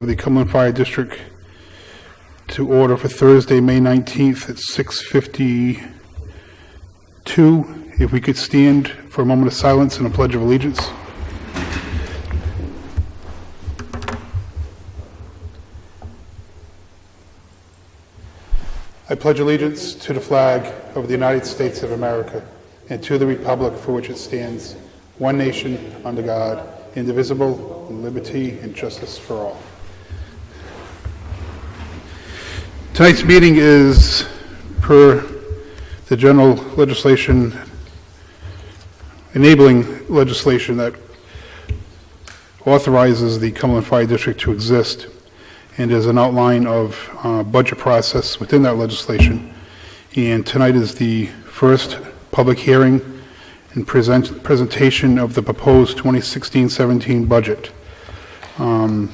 The Cumberland Fire District to order for Thursday, May 19th at 6:52. If we could stand for a moment of silence and a pledge of allegiance. I pledge allegiance to the flag of the United States of America and to the republic for which it stands, one nation, under God, indivisible, with liberty and justice for all. Tonight's meeting is per the general legislation, enabling legislation that authorizes the Cumberland Fire District to exist, and is an outline of budget process within that legislation. And tonight is the first public hearing and presentation of the proposed 2016-17 budget. There'll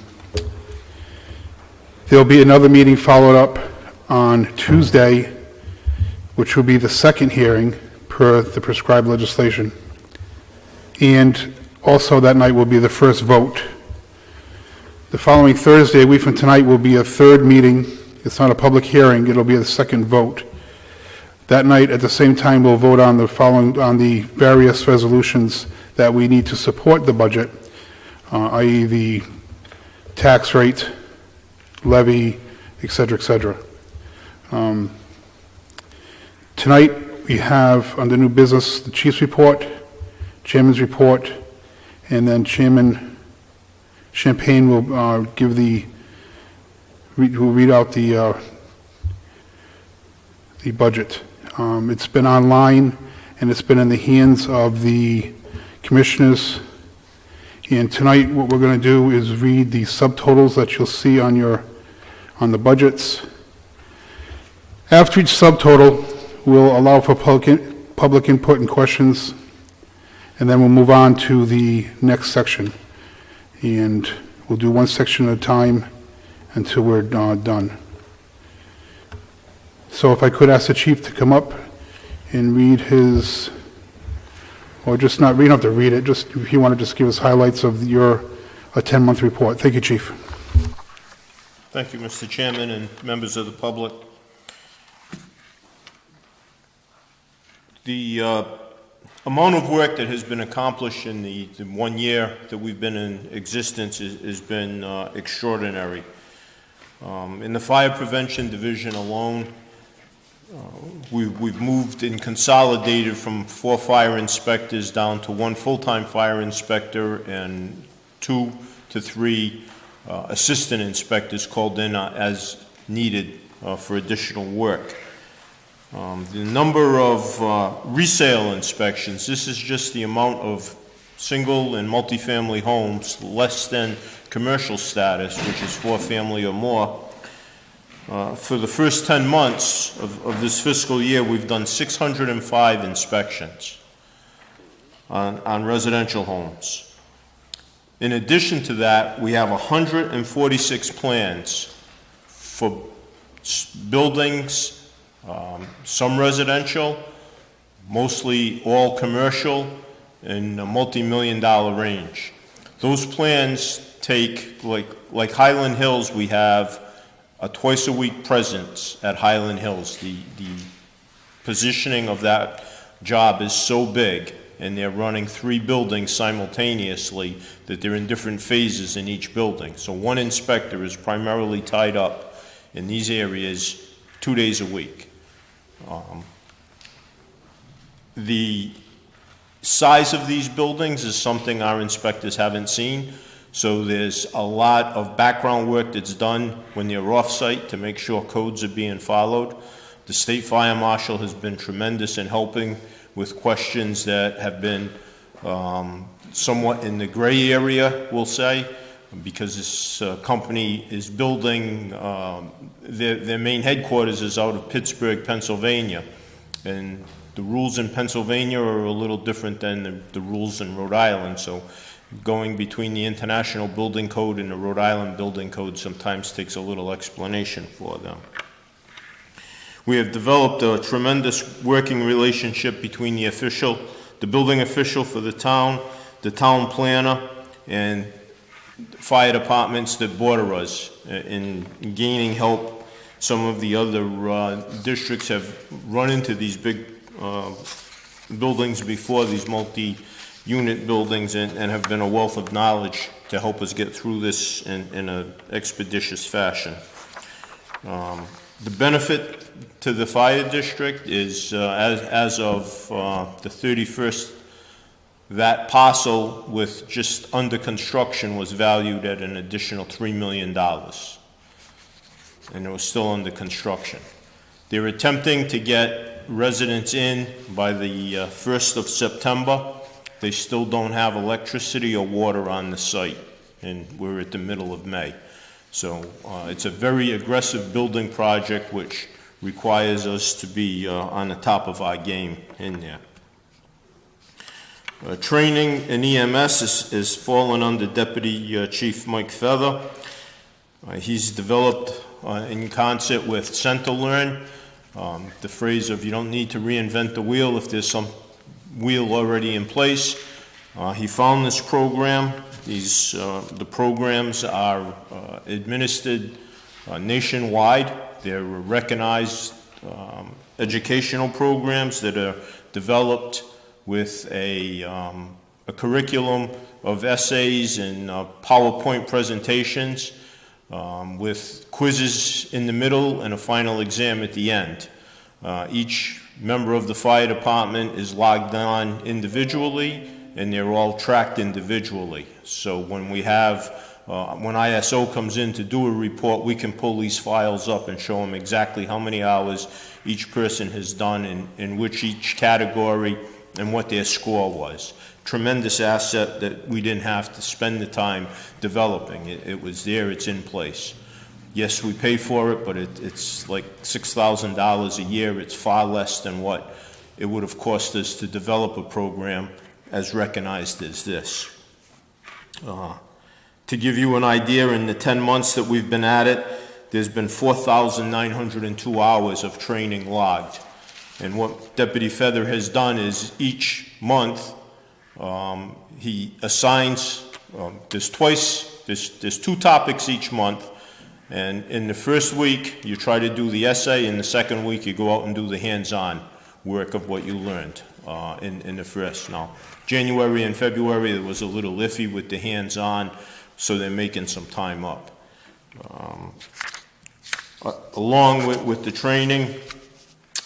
be another meeting followed up on Tuesday, which will be the second hearing per the prescribed legislation. And also that night will be the first vote. The following Thursday, a week from tonight, will be a third meeting. It's not a public hearing, it'll be the second vote. That night, at the same time, we'll vote on the various resolutions that we need to support the budget, i.e. the tax rate, levy, et cetera, et cetera. Tonight, we have under new business the Chief's report, Chairman's report, and then Chairman Champagne will will read out the budget. It's been online and it's been in the hands of the commissioners. And tonight, what we're going to do is read the subtotals that you'll see on the budgets. After each subtotal, we'll allow for public input and questions, and then we'll move on to the next section. And we'll do one section at a time until we're done. So if I could ask the chief to come up and read his, or just not read, you don't have to read it, just if you want to just give us highlights of your 10-month report. Thank you, Chief. Thank you, Mr. Chairman and members of the public. The amount of work that has been accomplished in the 1 year that we've been in existence has been extraordinary. In the Fire Prevention Division alone, we've moved and consolidated from 4 fire inspectors down to 1 full-time fire inspector and 2 to 3 assistant inspectors called in as needed for additional work. The number of resale inspections, this is just the amount of single and multifamily homes less than commercial status, which is 4-family or more. For the first 10 months of this fiscal year, we've done 605 inspections on residential homes. In addition to that, we have 146 plans for buildings, some residential, mostly all commercial, in a multi-million-dollar range. Those plans take, like Highland Hills, we have a twice-a-week presence at Highland Hills. The positioning of that job is so big, and they're running 3 buildings simultaneously, that they're in different phases in each building. So one inspector is primarily tied up in these areas 2 days a week. The size of these buildings is something our inspectors haven't seen, so there's a lot of background work that's done when they're off-site to make sure codes are being followed. The State Fire Marshal has been tremendous in helping with questions that have been somewhat in the gray area, we'll say, because this company is building, their main headquarters is out of Pittsburgh, Pennsylvania. And the rules in Pennsylvania are a little different than the rules in Rhode Island. So going between the International Building Code and the Rhode Island Building Code sometimes takes a little explanation for them. We have developed a tremendous working relationship between the building official for the town planner, and fire departments that border us in gaining help. Some of the other districts have run into these big buildings before, these multi-unit buildings, and have been a wealth of knowledge to help us get through this in an expeditious fashion. The benefit to the fire district is, as of the 31st, that parcel with just under construction was valued at an additional $3 million. And it was still under construction. They're attempting to get residents in by the 1st of September. They still don't have electricity or water on the site, and we're at the middle of May. So it's a very aggressive building project which requires us to be on the top of our game in there. Training in EMS is fallen under Deputy Chief Mike Feather. He's developed in concert with CenterLearn the phrase of you don't need to reinvent the wheel if there's some wheel already in place. He found this program. The programs are administered nationwide. They're recognized educational programs that are developed with a curriculum of essays and PowerPoint presentations with quizzes in the middle and a final exam at the end. Each member of the fire department is logged on individually, and they're all tracked individually. So when we have, when ISO comes in to do a report, we can pull these files up and show them exactly how many hours each person has done in which each category and what their score was. Tremendous asset that we didn't have to spend the time developing. It was there, it's in place. Yes, we pay for it, but it's like $6,000 a year. It's far less than what it would have cost us to develop a program as recognized as this. To give you an idea, in the 10 months that we've been at it, there's been 4,902 hours of training logged. And what Deputy Feather has done is each month he assigns, there's 2 topics each month, and in the first week you try to do the essay, in the second week you go out and do the hands-on work of what you learned in the first. Now, January and February it was a little iffy with the hands-on, so they're making some time up. Along with the training,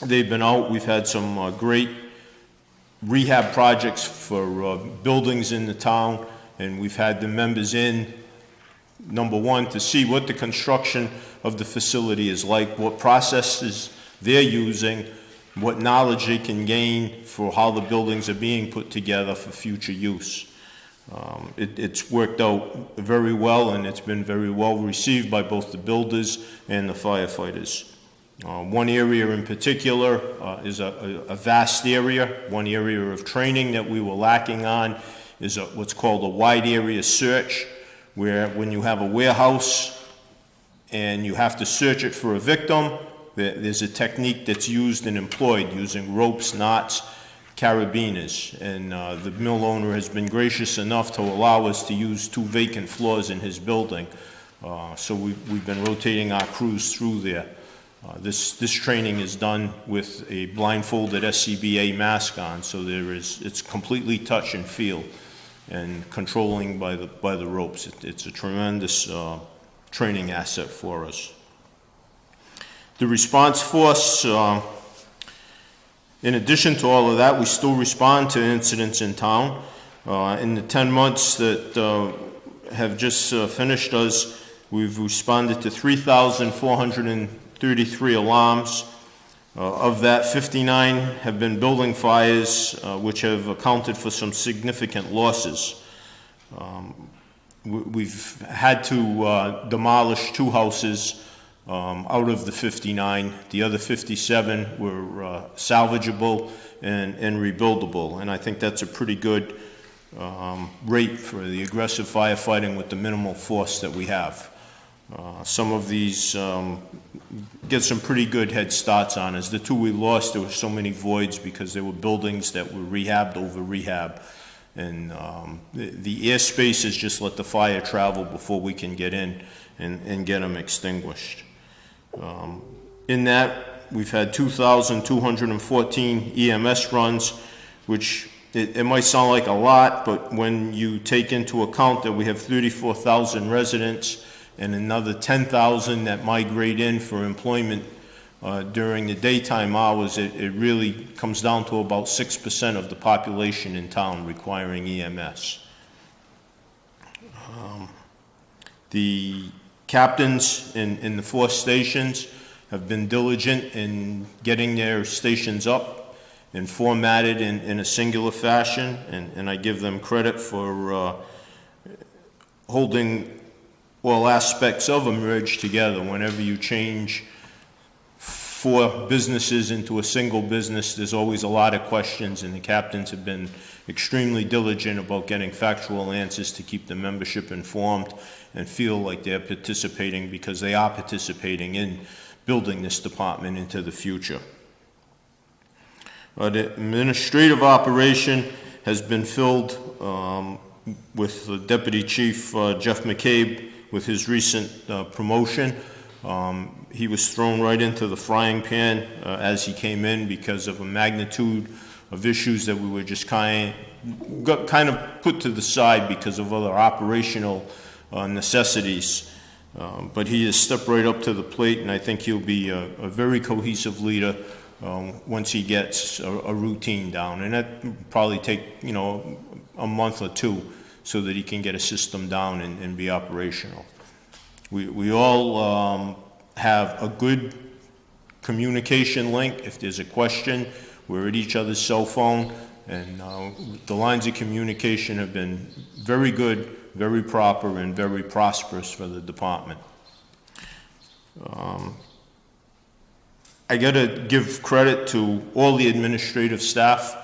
they've been out. We've had some great rehab projects for buildings in the town, and we've had the members in, number one, to see what the construction of the facility is like, what processes they're using, what knowledge they can gain for how the buildings are being put together for future use. It's worked out very well, and it's been very well received by both the builders and the firefighters. One area in particular is a vast area. One area of training that we were lacking on is what's called a wide area search, where when you have a warehouse and you have to search it for a victim, there's a technique that's used and employed using ropes, knots, carabiners. And the mill owner has been gracious enough to allow us to use 2 vacant floors in his building. So we've been rotating our crews through there. This training is done with a blindfolded SCBA mask on, so it's completely touch and feel and controlling by the ropes. It's a tremendous training asset for us. The response force, in addition to all of that, we still respond to incidents in town. In the 10 months that have just finished us, we've responded to 3,433 alarms. Of that, 59 have been building fires, which have accounted for some significant losses. We've had to demolish 2 houses out of the 59. The other 57 were salvageable and rebuildable, and I think that's a pretty good rate for the aggressive firefighting with the minimal force that we have. Some of these get some pretty good head starts on us. The 2 we lost, there were so many voids because there were buildings that were rehabbed over rehab, And the airspace is just let the fire travel before we can get in and get them extinguished. In that, we've had 2,214 EMS runs, which it might sound like a lot, but when you take into account that we have 34,000 residents and another 10,000 that migrate in for employment during the daytime hours, it really comes down to about 6% of the population in town requiring EMS. The captains in the 4 stations have been diligent in getting their stations up and formatted in a singular fashion, and I give them credit for holding all aspects of a merge together. Whenever you change 4 businesses into a single business, there's always a lot of questions, and the captains have been extremely diligent about getting factual answers to keep the membership informed and feel like they're participating, because they are participating in building this department into the future. The administrative operation has been filled with the Deputy Chief Jeff McCabe with his recent promotion. He was thrown right into the frying pan as he came in because of a magnitude of issues that we were just kind of put to the side because of other operational necessities. But he has stepped right up to the plate, and I think he'll be a very cohesive leader once he gets a routine down. And that will probably take, you know, a month or 2 so that he can get a system down and be operational. We all have a good communication link. If there's a question, we're at each other's cell phone, and the lines of communication have been very good, very proper, and very prosperous for the department. I got to give credit to all the administrative staff.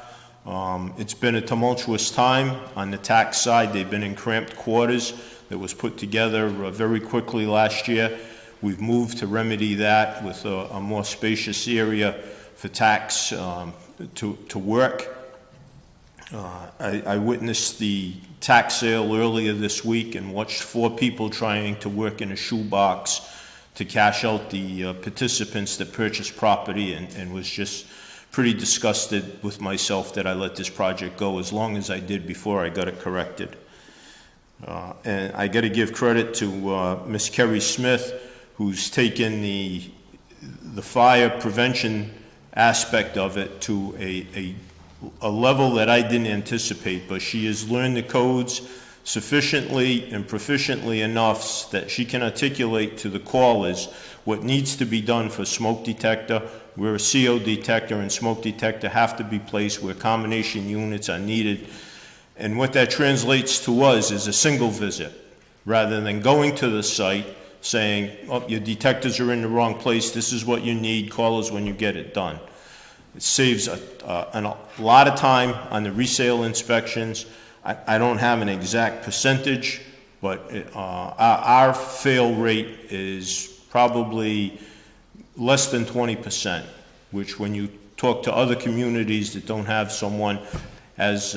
It's been a tumultuous time on the tax side. They've been in cramped quarters that was put together very quickly last year. We've moved to remedy that with a more spacious area for tax to work. I witnessed the tax sale earlier this week and watched 4 people trying to work in a shoebox to cash out the participants that purchased property, and was just pretty disgusted with myself that I let this project go as long as I did before I got it corrected. And I got to give credit to Miss Kerry Smith, who's taken the fire prevention aspect of it to a level that I didn't anticipate, but she has learned the codes sufficiently and proficiently enough that she can articulate to the callers what needs to be done for smoke detector, where a CO detector and smoke detector have to be placed, where combination units are needed. And what that translates to us is a single visit, rather than going to the site saying, oh, your detectors are in the wrong place, this is what you need, call us when you get it done. It saves a lot of time on the resale inspections. I don't have an exact percentage, but our fail rate is probably less than 20%, which when you talk to other communities that don't have someone as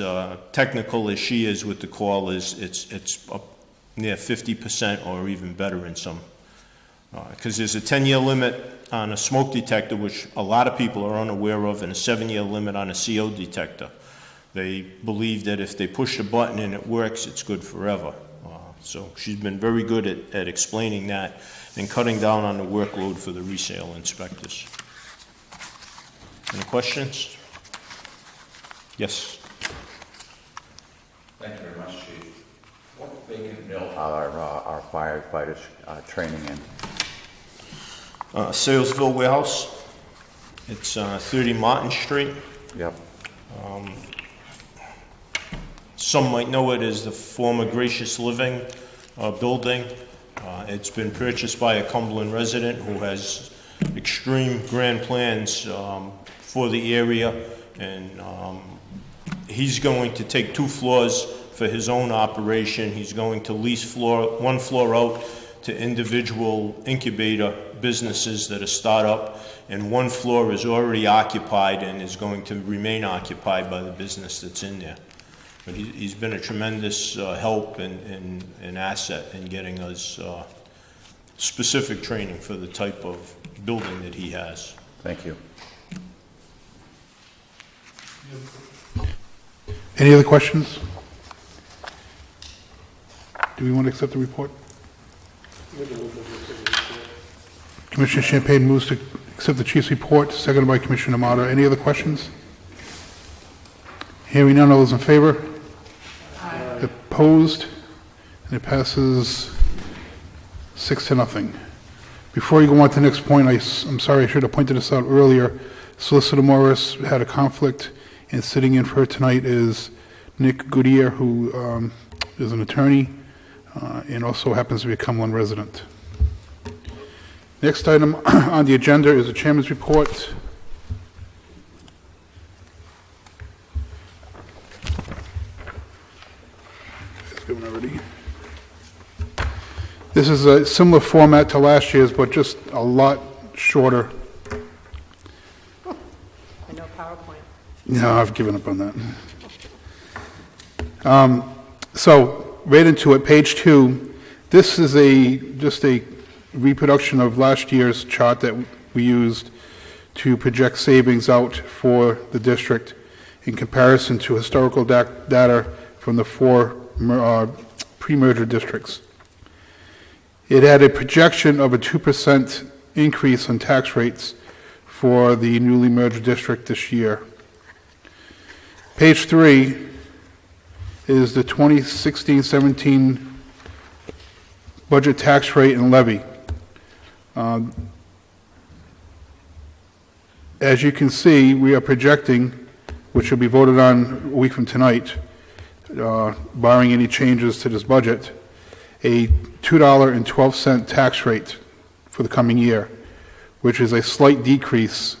technical as she is with the call, it's up near 50% or even better in some. Because there's a 10-year limit on a smoke detector, which a lot of people are unaware of, and a 7-year limit on a CO detector. They believe that if they push the button and it works, it's good forever. So she's been very good at explaining that and cutting down on the workload for the resale inspectors. Any questions? Yes. Thank you very much, Chief. What vacant mill are our firefighters training in? Salesville Warehouse. It's 30 Martin Street. Yep. Some might know it as the former Gracious Living building. It's been purchased by a Cumberland resident who has extreme grand plans for the area, and he's going to take 2 floors for his own operation. He's going to lease one floor out to individual incubator businesses that are startup, and 1 floor is already occupied and is going to remain occupied by the business that's in there. But he's been a tremendous help and asset in getting us specific training for the type of building that he has. Thank you. Any other questions? Do we want to accept the report? Commissioner Champagne moves to accept the chief's report, seconded by Commissioner Amato. Any other questions? Hearing none, all those in favor? Aye. Opposed? And it passes 6-0. Before you go on to the next point, I'm sorry, I should have pointed this out earlier. Solicitor Morris had a conflict, and sitting in for her tonight is Nick Goodyear, who is an attorney and also happens to be a Cumberland resident. Next item on the agenda is the chairman's report. It's given already. This is a similar format to last year's, but just a lot shorter. I know PowerPoint. No, I've given up on that. So, right into it, page 2. This is just a reproduction of last year's chart that we used to project savings out for the district in comparison to historical data from the 4 pre-merger districts. It had a projection of a 2% increase in tax rates for the newly merged district this year. Page 3 is the 2016-17 budget tax rate and levy. As you can see, we are projecting, which will be voted on a week from tonight, barring any changes to this budget, a $2.12 tax rate for the coming year, which is a slight decrease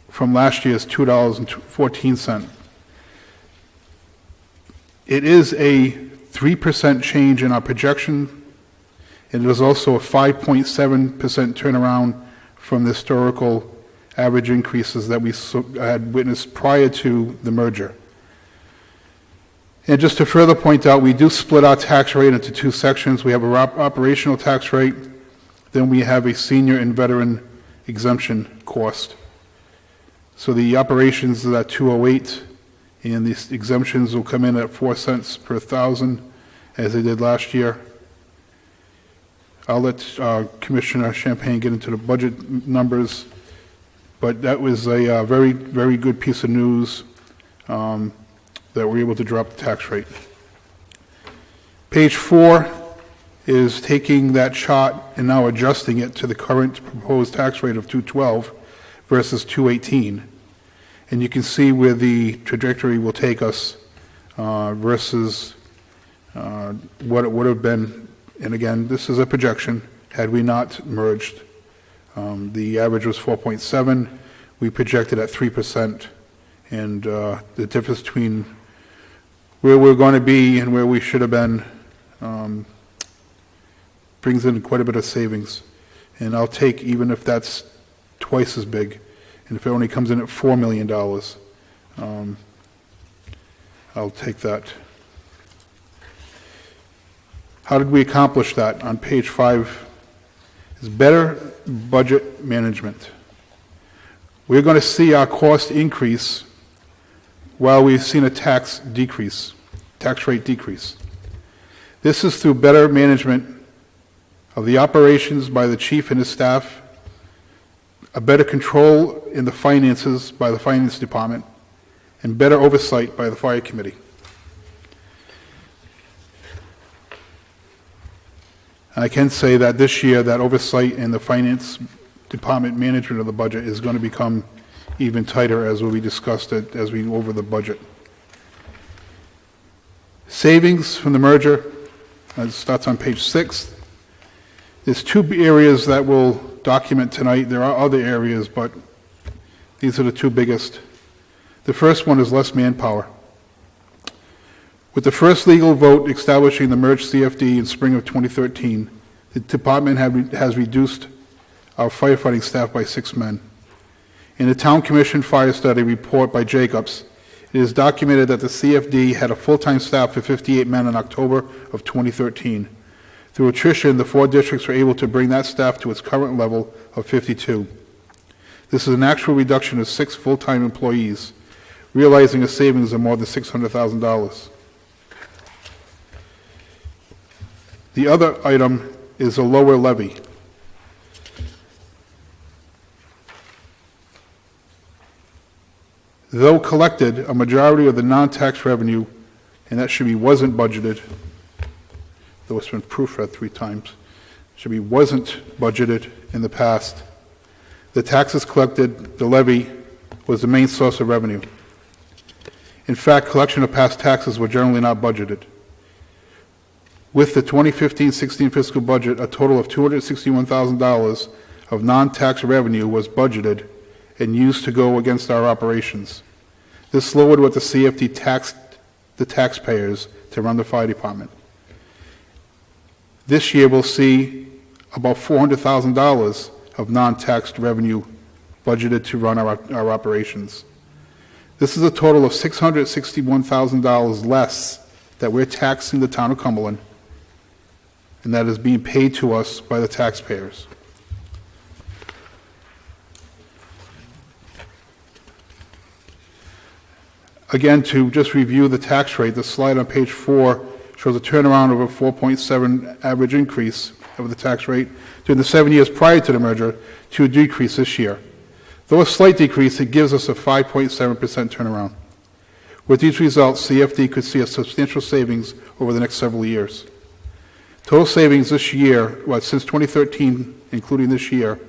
from last year's $2.14. It is a 3% change in our projection. It is also a 5.7% turnaround from the historical average increases that we had witnessed prior to the merger. And just to further point out, we do split our tax rate into 2 sections. We have an operational tax rate, then we have a senior and veteran exemption cost. So the operations is at 208, and the exemptions will come in at 4 cents per thousand, as they did last year. I'll let Commissioner Champagne get into the budget numbers, but that was a very, very good piece of news that we're able to drop the tax rate. Page 4 is taking that chart and now adjusting it to the current proposed tax rate of 212 versus 218. And you can see where the trajectory will take us versus what it would have been. And again, this is a projection had we not merged. The average was 4.7. We projected at 3%. And the difference between where we're going to be and where we should have been brings in quite a bit of savings. And I'll take, even if that's twice as big, and if it only comes in at $4 million, I'll take that. How did we accomplish that? On page 5 is better budget management. We're going to see our cost increase while we've seen a tax rate decrease. This is through better management of the operations by the chief and his staff, a better control in the finances by the finance department, and better oversight by the fire committee. And I can say that this year, that oversight in the finance department management of the budget is going to become even tighter as will be discussed as we go over the budget. Savings from the merger, it starts on page 6. There's 2 areas that we'll document tonight. There are other areas, but these are the 2 biggest. The first one is less manpower. With the first legal vote establishing the merged CFD in spring of 2013, the department has reduced our firefighting staff by 6 men. In the Town Commission Fire Study report by Jacobs, It is documented that the CFD had a full-time staff of 58 men in October of 2013. Through attrition, the 4 districts were able to bring that staff to its current level of 52. This is an actual reduction of 6 full-time employees, realizing a savings of more than $600,000. The other item is a lower levy. Though collected, a majority of the non-tax revenue, and that should be wasn't budgeted, though it's been proofread 3 times, should be wasn't budgeted in the past. The taxes collected, the levy, was the main source of revenue. In fact, collection of past taxes were generally not budgeted. With the 2015-16 fiscal budget, a total of $261,000 of non-tax revenue was budgeted and used to go against our operations. This lowered what the CFD taxed the taxpayers to run the fire department. This year, we'll see about $400,000 of non-taxed revenue budgeted to run our operations. This is a total of $661,000 less that we're taxing the town of Cumberland, and that is being paid to us by the taxpayers. Again, to just review the tax rate, the slide on page 4 shows a turnaround of a 4.7 average increase of the tax rate during the 7 years prior to the merger to a decrease this year. Though a slight decrease, it gives us a 5.7% turnaround. With these results, CFD could see a substantial savings over the next several years. Total savings this year, since 2013, including this year,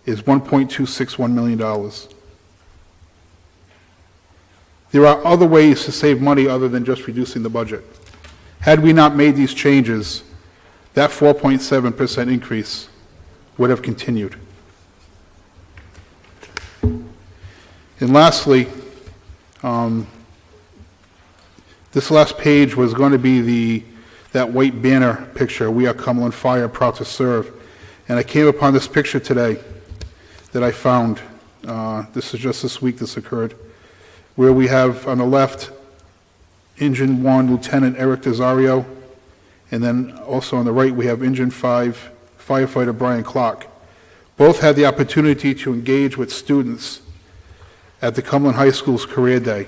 is $1.261 million. There are other ways to save money other than just reducing the budget. Had we not made these changes, that 4.7% increase would have continued. And lastly, this last page was going to be that white banner picture, "We are Cumberland Fire, proud to serve." And I came upon this picture today that I found. This is just this week this occurred, where we have on the left Engine 1 Lieutenant Eric Desario, and then also on the right we have Engine 5 Firefighter Brian Clark. Both had the opportunity to engage with students at the Cumberland High School's Career Day.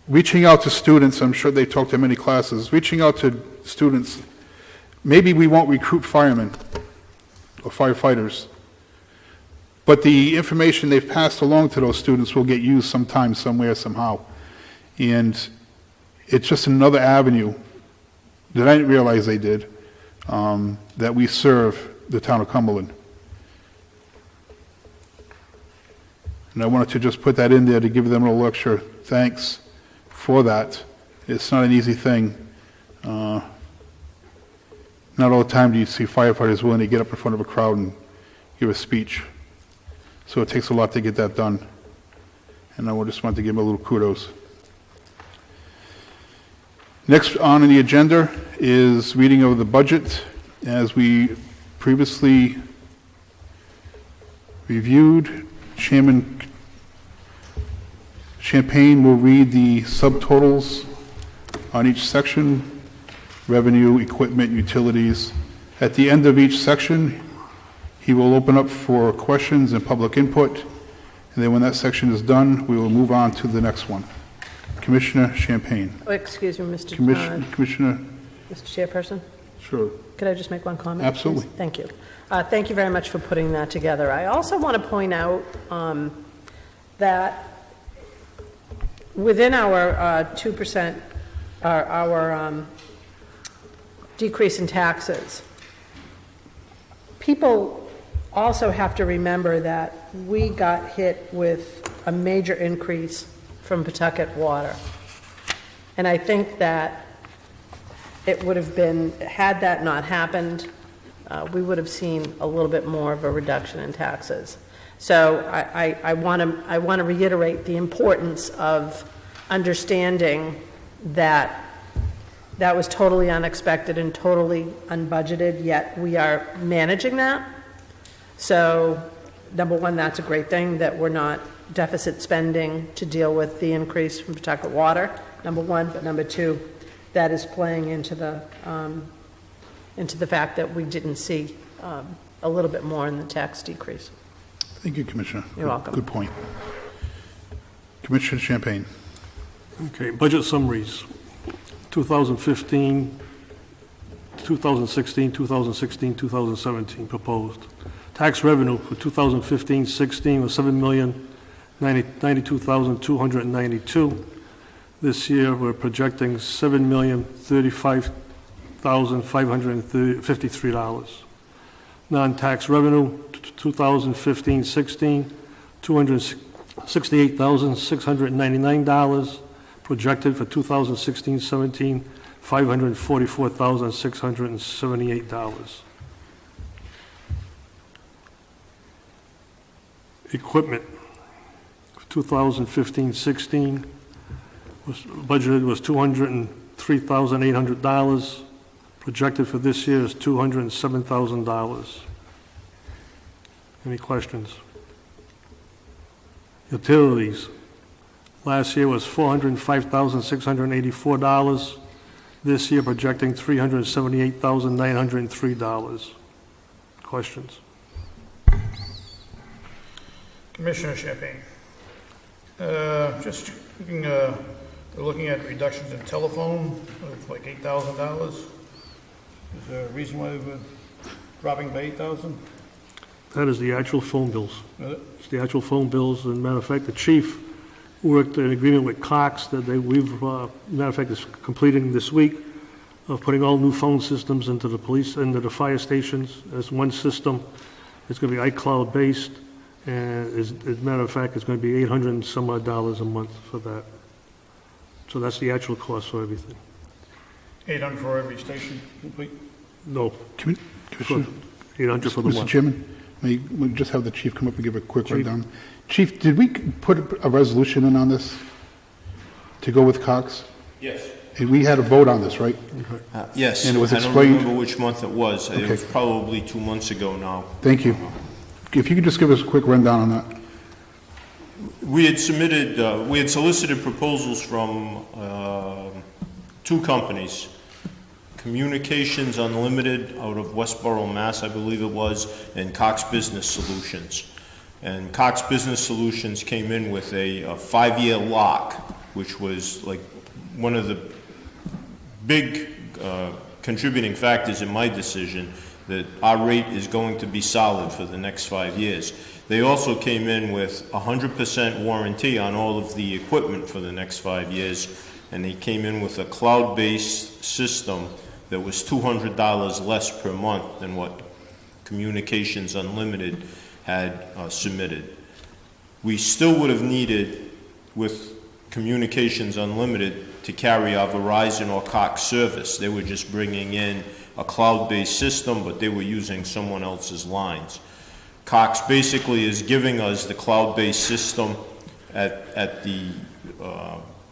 Reaching out to students, I'm sure they talked to many classes, reaching out to students, maybe we won't recruit firemen or firefighters, but the information they've passed along to those students will get used sometime, somewhere, somehow. And it's just another avenue that I didn't realize they did, that we serve the town of Cumberland. And I wanted to just put that in there to give them a little extra thanks for that. It's not an easy thing. Not all the time do you see firefighters willing to get up in front of a crowd and give a speech. So it takes a lot to get that done. And I just wanted to give them a little kudos. Next on the agenda is reading of the budget. As we previously reviewed, Chairman Champagne will read the subtotals on each section: revenue, equipment, utilities. At the end of each section, he will open up for questions and public input, and then when that section is done, we will move on to the next one. Commissioner Champagne. Oh, excuse me, Mr. Commissioner. Mr. Chairperson? Sure. Could I just make one comment? Absolutely. Please? Thank you. Thank you very much for putting that together. I also want to point out that within our 2%, our decrease in taxes, people also have to remember that we got hit with a major increase from Pawtucket Water. And I think that it would have been, had that not happened, we would have seen a little bit more of a reduction in taxes. So I want to reiterate the importance of understanding that that was totally unexpected and totally unbudgeted, yet we are managing that. So number one, that's a great thing, that we're not deficit spending to deal with the increase from Pawtucket Water, number one. But number two, that is playing into the fact that we didn't see a little bit more in the tax decrease. Thank you, Commissioner. You're welcome. Good point. Commissioner Champagne. Okay, budget summaries, 2015, 2016, 2016, 2017 proposed. Tax revenue for 2015-16 was $7,092,292. This year, we're projecting $7,035,553. Non-tax revenue, 2015-16, $268,699. Projected for 2016-17, $544,678. Equipment, 2015-16, budgeted was $203,800. Projected for this year is $207,000. Any questions? Utilities, last year was $405,684. This year projecting $378,903. Questions? Commissioner Champagne, just looking, we're looking at reductions in telephone of like $8,000. Is there a reason why we're dropping by 8,000? That is the actual phone bills. Is it? It's the actual phone bills. As a matter of fact, the chief worked in agreement with Cox that matter of fact, is completing this week of putting all new phone systems into the police, into the fire stations as one system. It's going to be iCloud based, and as a matter of fact, it's going to be $800 and some odd a month for that. So that's the actual cost for everything. 800 for every station complete? No, Commissioner, 800 for the Mr. one. Chairman, may we just have the chief come up and give a quick rundown? Chief, did we put a resolution in on this to go with Cox? Yes. We had a vote on this, right? Yes. And it was I don't explained- remember which month it was. It Okay. was probably 2 months ago now. Thank you. If you could just give us a quick rundown on that. We had solicited proposals from two companies, Communications Unlimited out of Westboro, Mass, I believe it was, and Cox Business Solutions. And Cox Business Solutions came in with a 5-year lock, which was like one of the big contributing factors in my decision that our rate is going to be solid for the next 5 years. They also came in with 100% warranty on all of the equipment for the next 5 years, and they came in with a cloud-based system that was $200 less per month than what Communications Unlimited had submitted. We still would have needed, with Communications Unlimited, to carry our Verizon or Cox service. They were just bringing in a cloud-based system, but they were using someone else's lines. Cox basically is giving us the cloud-based system at the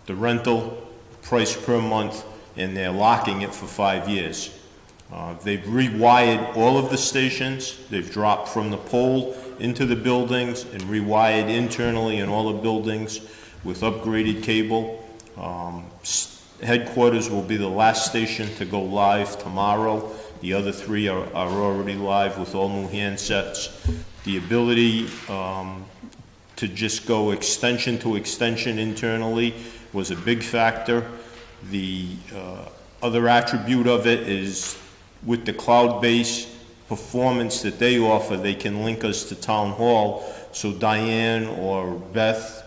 rental price per month, and they're locking it for 5 years. They've rewired all of the stations. They've dropped from the pole into the buildings and rewired internally in all the buildings with upgraded cable. Headquarters will be the last station to go live tomorrow. The other 3 are already live with all new handsets. The ability to just go extension to extension internally was a big factor. The other attribute of it is with the cloud-based performance that they offer, they can link us to Town Hall, so Diane or Beth,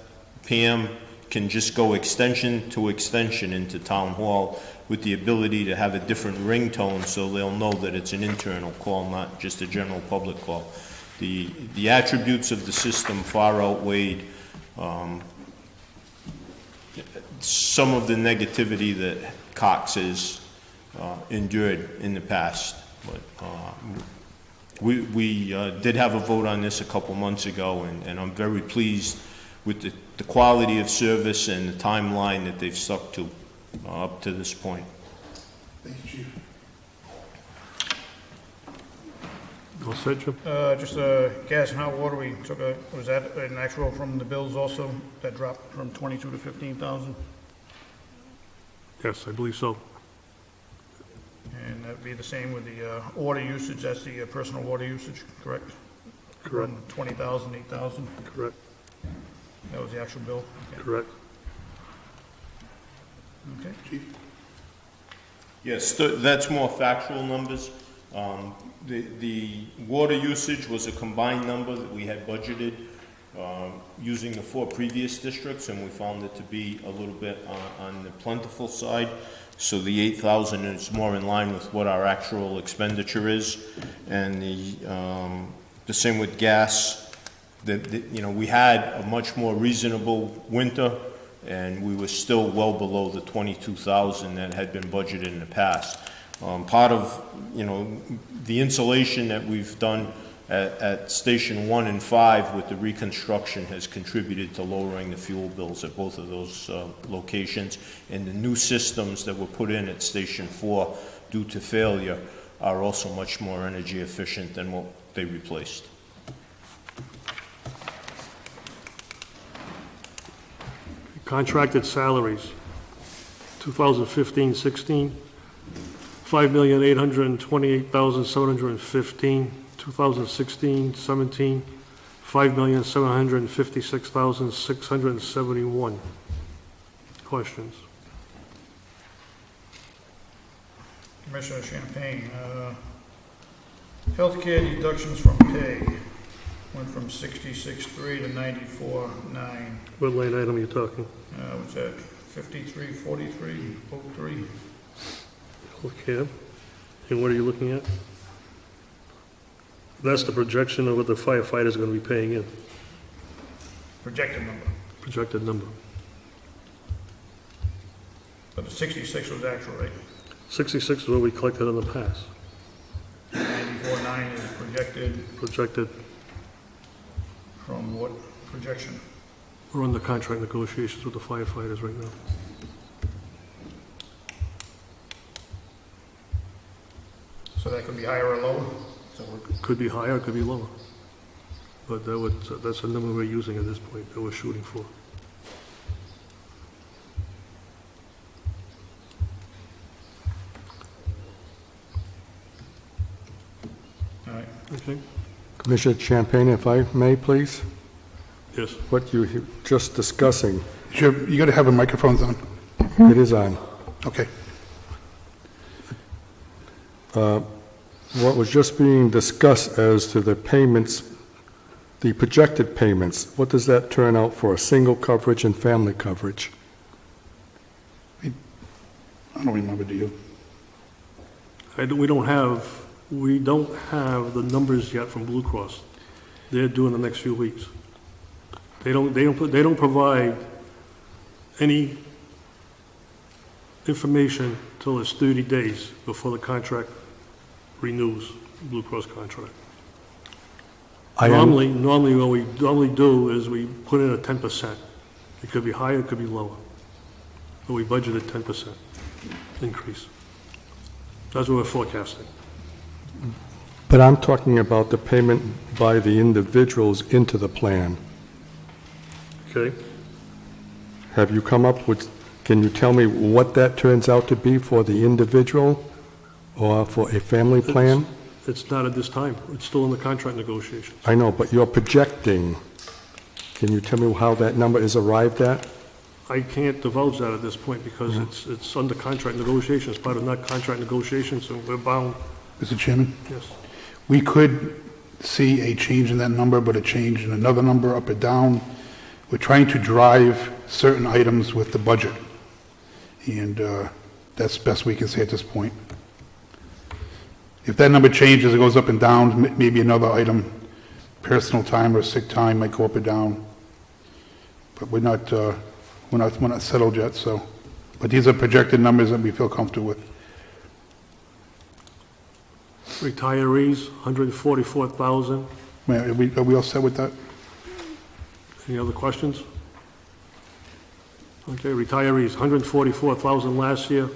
Pam, can just go extension to extension into Town Hall with the ability to have a different ringtone so they'll know that it's an internal call, not just a general public call. The attributes of the system far outweighed some of the negativity that Cox has endured in the past. But we did have a vote on this a couple months ago, and I'm very pleased with the quality of service and the timeline that they've stuck to up to this point. Thank you, Chief. All Set, Jim? Just gas and hot water, we took was that an actual from the bills also, that dropped from 22 to 15,000? Yes, I believe so. And that'd be the same with the water usage, that's the personal water usage, correct? Correct. From 20,000, 8,000, Correct, that was the actual bill? Okay. correct. Okay. Yes, that's more factual numbers. The water usage was a combined number that we had budgeted using the 4 previous districts, and we found it to be a little bit on the plentiful side. So the 8,000 is more in line with what our actual expenditure is. And the same with gas. You know, we had a much more reasonable winter, and we were still well below the 22,000 that had been budgeted in the past. Part of, you know, the insulation that we've done at Station 1 and 5 with the reconstruction has contributed to lowering the fuel bills at both of those locations. And the new systems that were put in at Station 4 due to failure are also much more energy efficient than what they replaced. Contracted salaries, 2015-16, $5,828,715. 2016-17, $5,756,671. Questions? Commissioner Champagne, healthcare deductions from pay went from 66.3 to 94.9. What line item are you talking? What's that, 53.43.03? Okay. And what are you looking at? That's the projection of what the firefighter's going to be paying in, Projected number, projected number. but the 66 was actual, right? 66 is what we collected in the past, 94.9 is projected. from what projection? We're under contract negotiations with the firefighters right now. So that could be higher or lower? So Could be higher, could be lower. But that's the number we're using at this point, that we're shooting for. all right. Okay? Commissioner Champagne, if I may, please, Yes. what you're just discussing, You got to have the microphones on. it is on. Okay. What was just being discussed as to the payments, the projected payments, what does that turn out for, single coverage and family coverage? I don't remember, do you? We don't have the numbers yet from Blue Cross. They're due in the next few weeks. They don't provide any information till it's 30 days before the contract renews, Blue Cross contract. Normally, what we normally do is we put in a 10%. It could be higher, it could be lower. But we budgeted 10% increase. That's what we're forecasting. But I'm talking about the payment by the individuals into the plan. Okay? Have you come up with, can you tell me what that turns out to be for the individual or for a family plan? It's not at this time. It's still in the contract negotiations. I know, but you're projecting. Can you tell me how that number is arrived at? I can't divulge that at this point because it's under contract negotiations, part of not contract negotiations, so we're bound. Mr. Chairman, Yes. we could see a change in that number, but a change in another number, up or down. We're trying to drive certain items with the budget, and that's the best we can say at this point. If that number changes, it goes up and down, maybe another item, personal time or sick time might go up or down. But we're not settled yet, so. But these are projected numbers that we feel comfortable with. Retirees, 144,000. Are we all set with that? Any other questions? Okay, retirees, 144,000 last year,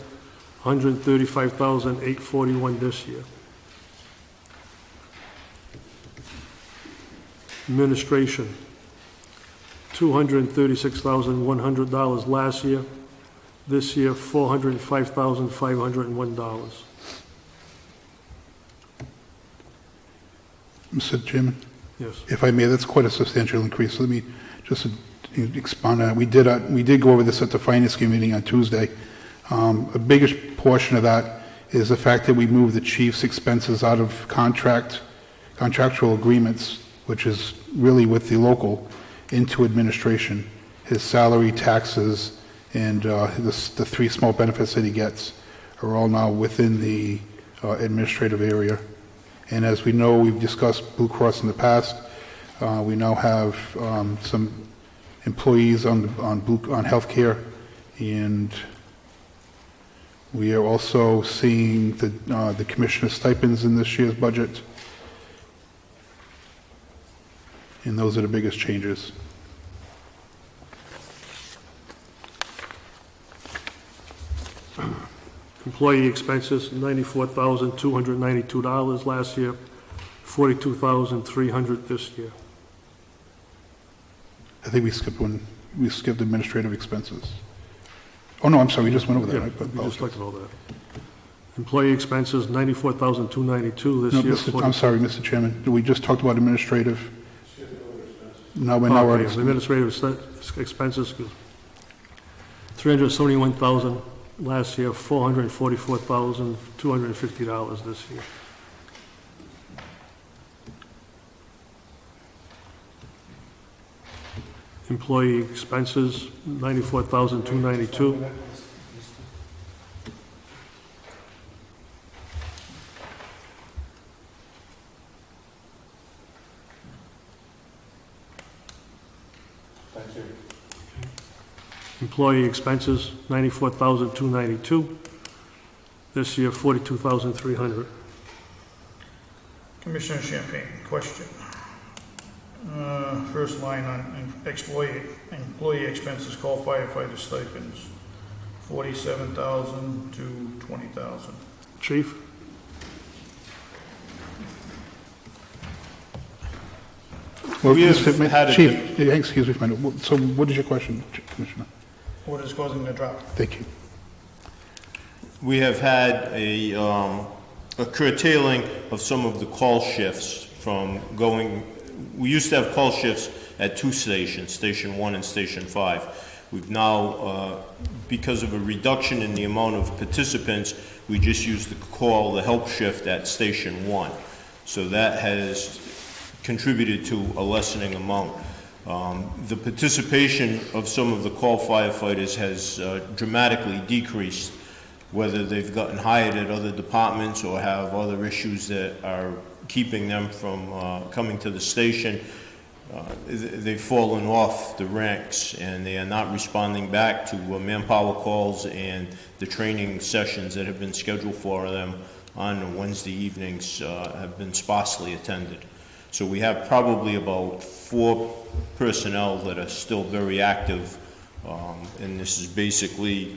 135,841 this year. Administration, $236,100 last year. This year, $405,501. Mr. Chairman, Yes. if I may, that's quite a substantial increase. Let me just expound on it. We did go over this at the Finance Committee meeting on Tuesday. A biggest portion of that is the fact that we moved the chief's expenses out of contractual agreements, which is really with the local, into administration. His salary, taxes, and the three small benefits that he gets are all now within the administrative area. And as we know, we've discussed Blue Cross in the past. We now have some employees on healthcare, and we are also seeing the commissioner stipends in this year's budget. And those are the biggest changes. Employee expenses, $94,292 last year, $42,300 this year. I think we skipped one. We skipped administrative expenses. Oh, no, I'm sorry, we just went over that. Yeah, right? we just looked at all that. Employee expenses, $94,292 this year. I'm sorry, Mr. Chairman. We just talked about administrative. Now we're Okay, administrative expenses, $371,000 last year, $444,250 this year. Employee expenses, $94,292. Employee expenses, $94,292. This year, $42,300. Commissioner Champagne, question. First line on employee expenses, call firefighter stipends, 47,000 to 20,000. Chief? Well, We have Mr. had a- Chief, excuse me for a minute. So what is your question, Commissioner? What is causing the drop? Thank you. We have had a curtailing of some of the call shifts from going, we used to have call shifts at two stations, Station 1 and Station 5. We've now, because of a reduction in the amount of participants, we just used to call the help shift at Station 1. So that has contributed to a lessening amount. The participation of some of the call firefighters has dramatically decreased, whether they've gotten hired at other departments or have other issues that are keeping them from coming to the station. They've fallen off the ranks and they are not responding back to manpower calls and the training sessions that have been scheduled for them on Wednesday evenings have been sparsely attended. So we have probably about 4 personnel that are still very active, and this is basically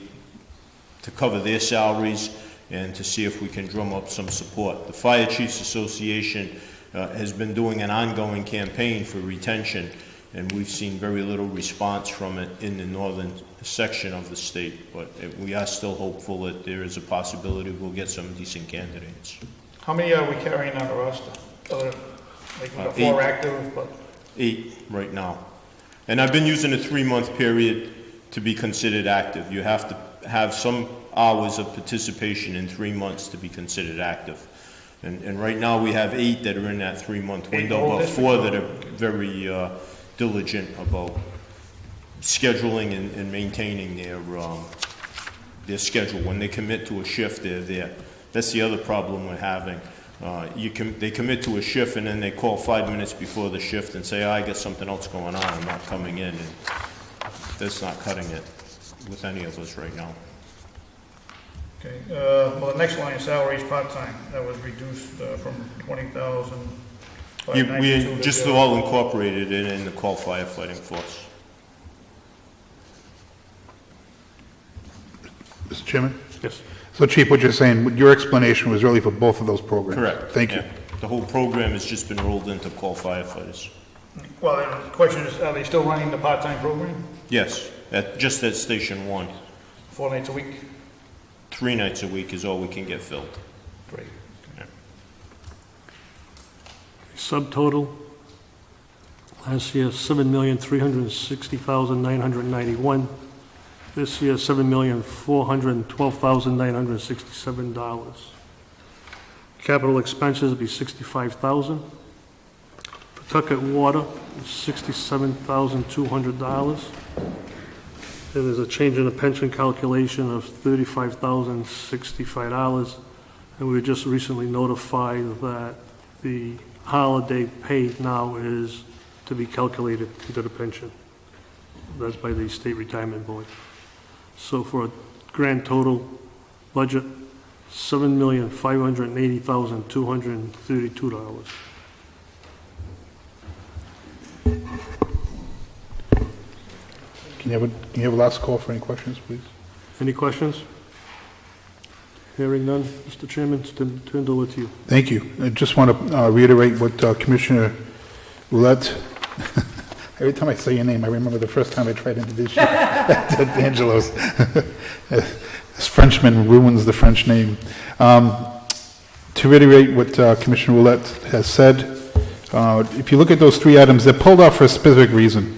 to cover their salaries and to see if we can drum up some support. The Fire Chiefs Association has been doing an ongoing campaign for retention, and we've seen very little response from it in the northern section of the state, but we are still hopeful that there is a possibility we'll get some decent candidates. How many are we carrying on the roster? Like we got 4 active, but 8 right now. And I've been using a 3-month period to be considered active. You have to have some hours of participation in 3 months to be considered active. And right now we have 8 that are in that 3-month window, but 4 that are very diligent about scheduling and maintaining their schedule. When they commit to a shift, they're there. That's the other problem we're having. They commit to a shift and then they call 5 minutes before the shift and say, I got something else going on, I'm not coming in. And that's not cutting it with any of us right now. okay. Well, the next line, salaries part-time, that was reduced from 20,000. We just all incorporated it in the call firefighting force. Mr. Chairman? Yes. So Chief, what you're saying, your explanation was really for both of those programs? Correct. Thank you. Yeah. The whole program has just been rolled into call firefighters. Well, the question is, are they still running the part-time program? Yes, just at Station 1. 4 nights a week? 3 nights a week is all we can get filled. Great. Subtotal, last year, $7,360,991. This year, $7,412,967. Capital expenses will be $65,000. Pawtucket Water is $67,200. There's a change in the pension calculation of $35,065. And we were just recently notified that the holiday pay now is to be calculated into the pension. That's by the State Retirement Board. So for a grand total budget, $7,580,232. Can you have a last call for any questions, please? Any questions? Hearing none, Mr. Chairman, it's turned over to you. Thank you. I just want to reiterate what Commissioner Roulette, every time I say your name, I remember the first time I tried to introduce you at Angelo's. This Frenchman ruins the French name. To reiterate what Commissioner Roulette has said, if you look at those 3 items, they're pulled out for a specific reason.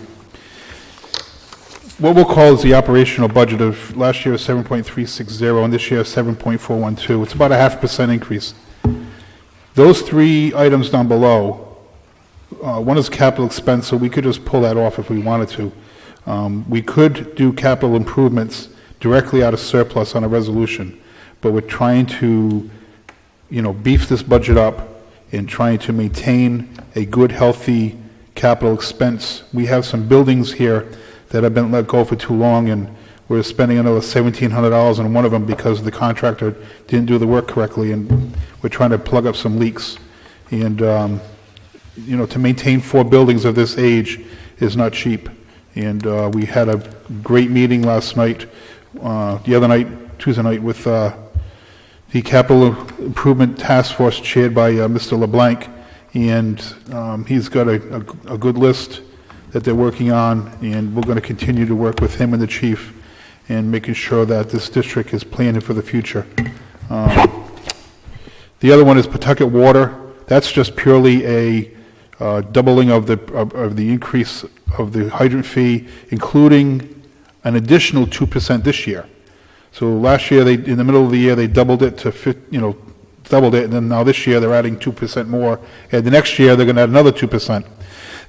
What we'll call is the operational budget of last year 7.360 and this year 7.412. It's about a 0.5% increase. Those 3 items down below, one is capital expense, so we could just pull that off if we wanted to. We could do capital improvements directly out of surplus on a resolution, but we're trying to, beef this budget up and trying to maintain a good, healthy capital expense. We have some buildings here that have been let go for too long, and we're spending another $1,700 on one of them because the contractor didn't do the work correctly, and we're trying to plug up some leaks. And, to maintain 4 buildings of this age is not cheap. And we had a great meeting last night, the other night, Tuesday night, with the Capital Improvement Task Force chaired by Mr. LeBlanc, and he's got a good list that they're working on, and we're going to continue to work with him and the chief and making sure that this district is planning for the future. The other one is Pawtucket Water. That's just purely a doubling of the increase of the hydrant fee, including an additional 2% this year. So last year, in the middle of the year, they doubled it to, doubled it, and then now this year they're adding 2% more, and the next year they're going to add another 2%.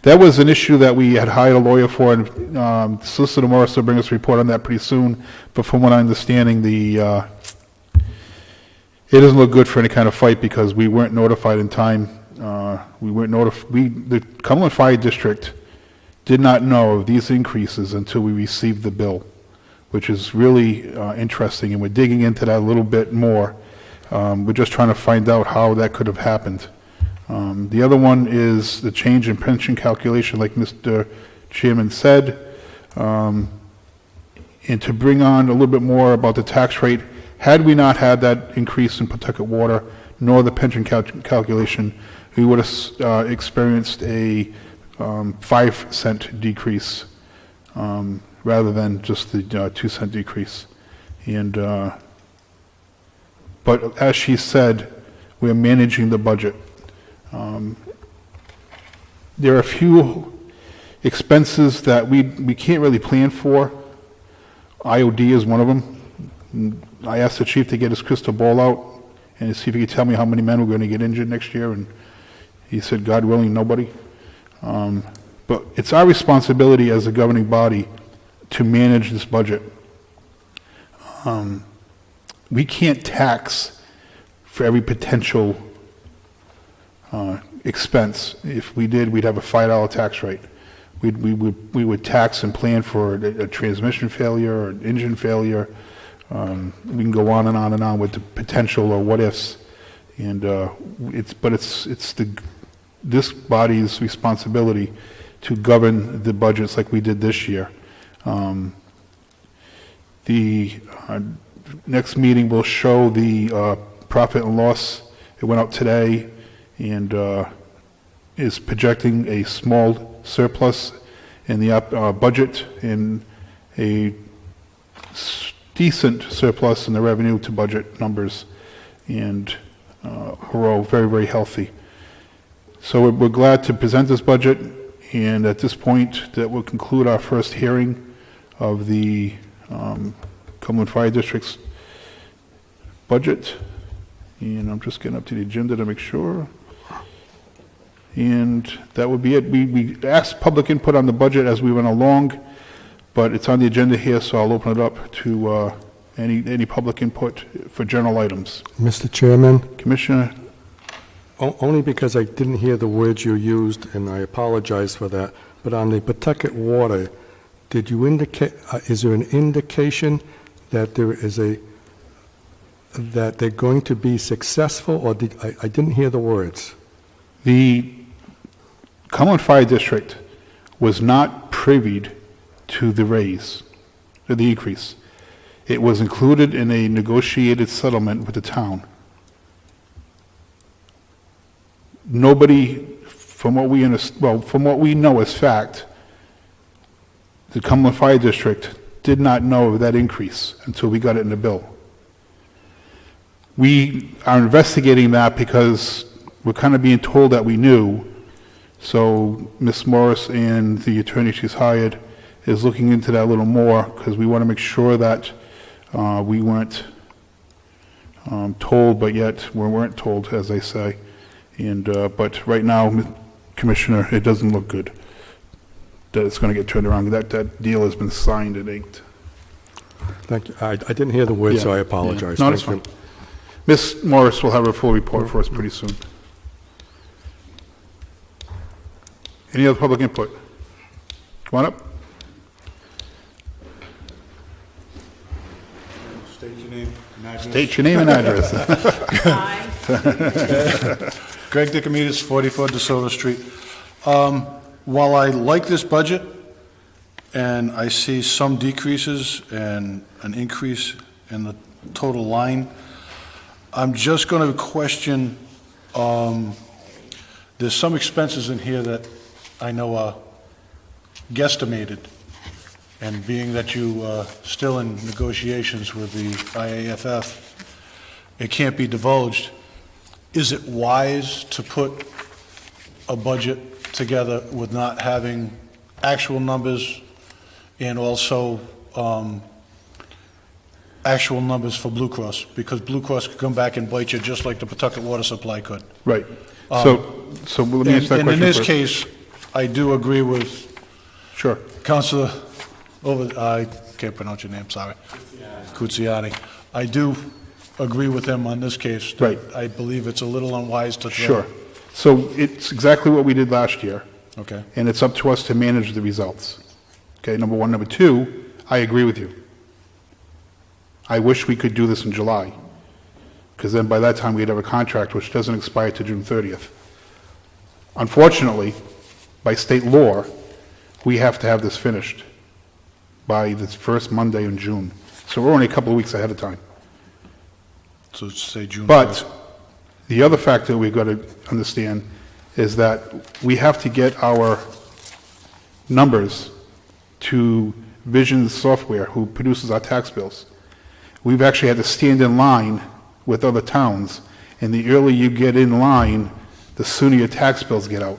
That was an issue that we had hired a lawyer for, and Solicitor Morris will bring us a report on that pretty soon. But from what I'm understanding, it doesn't look good for any kind of fight because we weren't notified in time. The Cumberland Fire District did not know of these increases until we received the bill, which is really interesting, and we're digging into that a little bit more. We're just trying to find out how that could have happened. The other one is the change in pension calculation, like Mr. Chairman said. And to bring on a little bit more about the tax rate, had we not had that increase in Pawtucket Water, nor the pension calculation, we would have experienced a 5-cent decrease rather than just the 2-cent decrease. And but as she said, we're managing the budget. There are a few expenses that we can't really plan for. IOD is one of them. I asked the chief to get his crystal ball out and see if he could tell me how many men were going to get injured next year, and he said, God willing, nobody. But it's our responsibility as a governing body to manage this budget. We can't tax for every potential expense. If we did, we'd have a $5 tax rate. We would tax and plan for a transmission failure or an engine failure. We can go on and on and on with the potential or what ifs. And it's this body's responsibility to govern the budgets like we did this year. The next meeting will show the profit and loss. It went out today and is projecting a small surplus in the budget and a decent surplus in the revenue to budget numbers, and we're all very, very healthy. So we're glad to present this budget, and at this point, that will conclude our first hearing of the Cumberland Fire District's budget. And I'm just getting up to the agenda to make sure. And that would be it. We asked public input on the budget as we went along, but it's on the agenda here, so I'll open it up to any public input for general items. Mr. Chairman, Commissioner, only because I didn't hear the words you used, and I apologize for that, but on the Pawtucket Water, did you indicate, is there an indication that there is that they're going to be successful, or I didn't hear the words? the Cumberland Fire District was not privy to the raise, or the increase. It was included in a negotiated settlement with the town. Nobody, from what we from what we know as fact, the Cumberland Fire District did not know of that increase until we got it in the bill. We are investigating that because we're kind of being told that we knew. So Ms. Morris and the attorney she's hired is looking into that a little more, because we want to make sure that we weren't told, but yet we weren't told, as they say. And but right now, Commissioner, it doesn't look good that it's going to get turned around. That deal has been signed and inked. Thank you. I didn't hear the words, so I apologize. No, it's Thank fine. you. Ms. Morris will have a full report for us pretty soon. Any other public input? Come on up. State your name and address. State your name and address. Greg Dickomitis, 44 DeSoto Street. While I like this budget, and I see some decreases and an increase in the total line, I'm just going to question, there's some expenses in here that I know are guesstimated, and being that you are still in negotiations with the IAFF, it can't be divulged. Is it wise to put a budget together with not having actual numbers and also actual numbers for Blue Cross? Because Blue Cross could come back and bite you just like the Pawtucket Water Supply could. Right. So let me answer that And question in this first. case, I do agree with Sure. Councilor, I can't pronounce your name, sorry. Kutsiani. I do agree with him on this case. that Right. I believe it's a little unwise to throw. Sure. So it's exactly what we did last year, Okay. and it's up to us to manage the results. Okay, number one. Number two, I agree with you. I wish we could do this in July, because then by that time we'd have a contract which doesn't expire to June 30th. Unfortunately, by state law, we have to have this finished by the first Monday in June. So we're only a couple of weeks ahead of time. So say June 1st. But the other factor we've got to understand is that we have to get our numbers to Vision Software, who produces our tax bills. We've actually had to stand in line with other towns, and the earlier you get in line, the sooner your tax bills get out.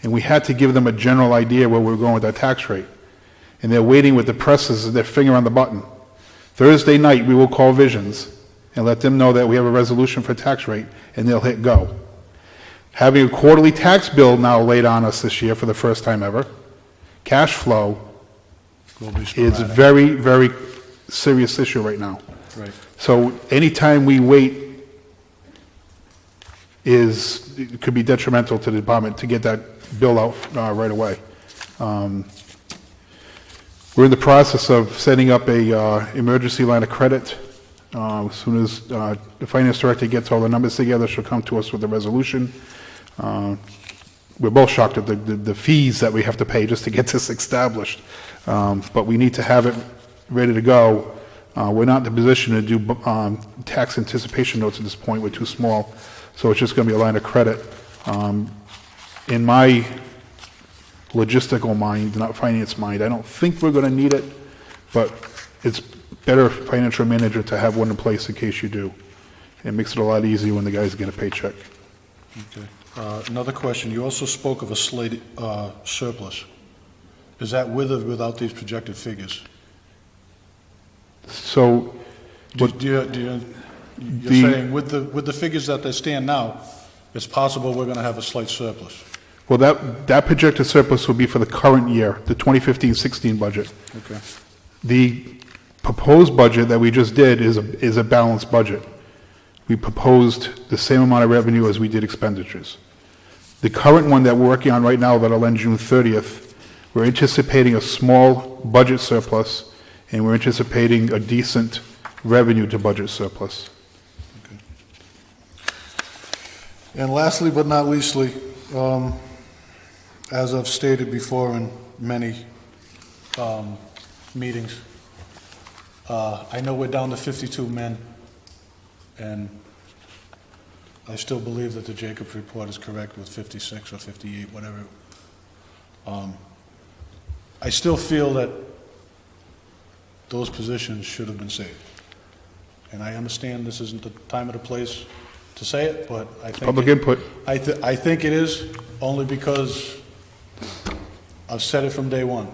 And we had to give them a general idea where we're going with our tax rate. And they're waiting with the presses and their finger on the button. Thursday night, we will call Visions and let them know that we have a resolution for tax rate, and they'll hit go. Having a quarterly tax bill now laid on us this year for the first time ever, cash flow Will be is sporadic. a very, very serious issue right now. Right. So anytime we wait it could be detrimental to the department to get that bill out right away. We're in the process of setting up a emergency line of credit. As soon as the finance director gets all the numbers together, she'll come to us with a resolution. We're both shocked at the fees that we have to pay just to get this established. But we need to have it ready to go. We're not in the position to do tax anticipation notes at this point. We're too small. So it's just going to be a line of credit. In my logistical mind, not finance mind. I don't think we're gonna need it, but it's better financial manager to have one in place in case you do. It makes it a lot easier when the guys get a paycheck. Okay. Another question, you also spoke of a slated surplus. Is that with or without these projected figures? So, You're The- saying with the figures that they stand now, it's possible we're going to have a slight surplus? well, that projected surplus will be for the current year, the 2015-16 budget. Okay. The proposed budget that we just did is a balanced budget. We proposed the same amount of revenue as we did expenditures. The current one that we're working on right now that'll end June 30th, we're anticipating a small budget surplus, and we're anticipating a decent revenue to budget surplus. And lastly but not leastly, as I've stated before in many meetings, I know we're down to 52 men, and I still believe that the Jacobs report is correct with 56 or 58, whatever. I still feel that those positions should have been saved. And I understand this isn't the time or the place to say it, but I think... Public input. I think it is, only because I've said it from day one.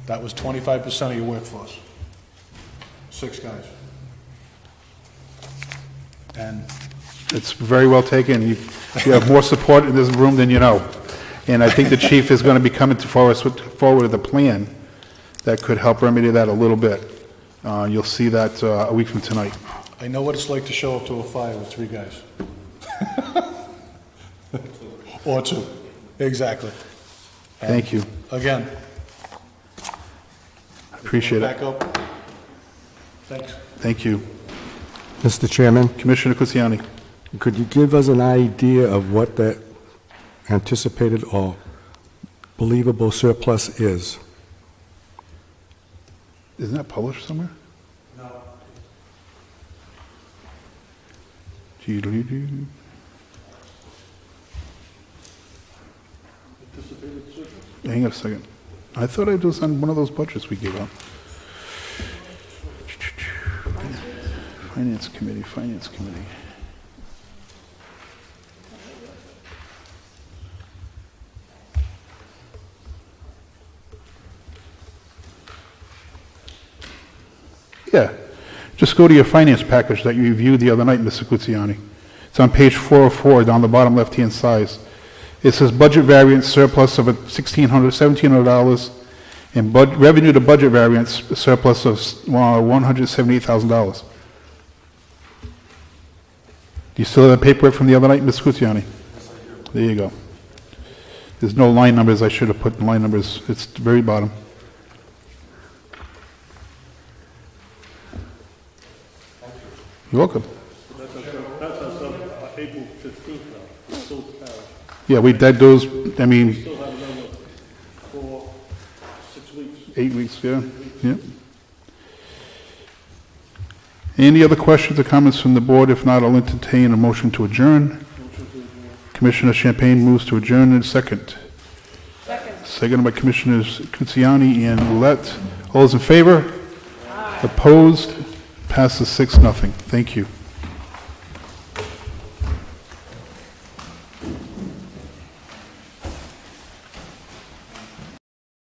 That was 25% of your workforce. 6 guys. And It's very well taken. You have more support in this room than you know. And I think the chief is going to be coming forward with a plan that could help remedy that a little bit. You'll see that a week from tonight. I know what it's like to show up to a fire with 3 guys. Or 2, exactly. Thank you. Again. Appreciate it. Back up. Thanks. Thank you. Mr. Chairman, Commissioner Kusiani. could you give us an idea of what that anticipated or believable surplus is? Isn't that published somewhere? No. Hang on a second. I thought it was on one of those budgets we gave out. Finance Committee, Finance Committee. Yeah, just go to your finance package that you reviewed the other night, Mr. Kuziani. It's on page 404, down the bottom left-hand side. It says budget variance surplus of $1,700, and revenue to budget variance surplus of $178,000. Do you still have that paperwork from the other night, Mr. Kuziani? There you go. There's no line numbers. I should have put line numbers. It's the very bottom. You're welcome. That's April 15th now, still carried. Yeah, those, I mean, Still have another 6 weeks. 8 weeks, yeah, yeah. Any other questions or comments from the board? If not, I'll entertain a motion to adjourn. Commissioner Champagne moves to adjourn in second. Seconded by Commissioners Kuziani and Roulette. All those in favor? Opposed? Passes 6-0. Thank you.